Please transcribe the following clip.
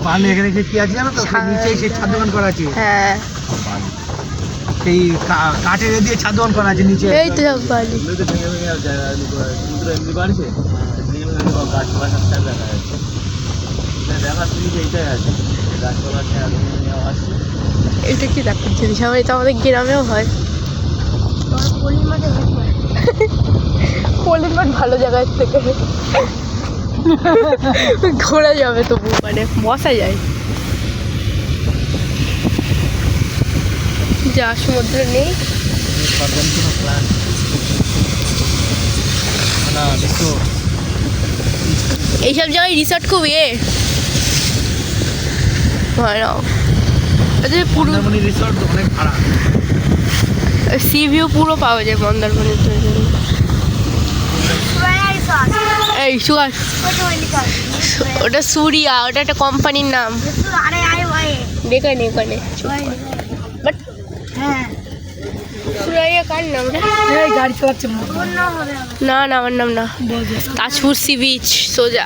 পানি এখানে কি আছে জানো তো, নিচে সেই ছাদ দোকান করা আছে। হ্যাঁ সেই কাঠের দিয়ে ছাদ দোকান করা আছে নিচে। এই তো সব বালি। এটা কি দেখার জিনিস? আমার এটা আমাদের গ্রামেও হয়। পল্লী মাঠ ভালো জায়গার থেকে ঘোরা যাবে তবু, মানে বসা যায়। যা সমুদ্র নেই। এইসব জায়গায় রিসর্ট খুব পুরো রিসর্ট অনেক ভাড়া। সি ভিউ পুরো পাওয়া যায় মন্দারমণির। এই সুগার, ওটা সুরিয়া, ওটা একটা কোম্পানির নাম। এখানে এখানে বাট সুরিয়া কার নাম? গাড়ি চালাচ্ছে না না, আমার নাম না। তাজপুর সি বিচ সোজা।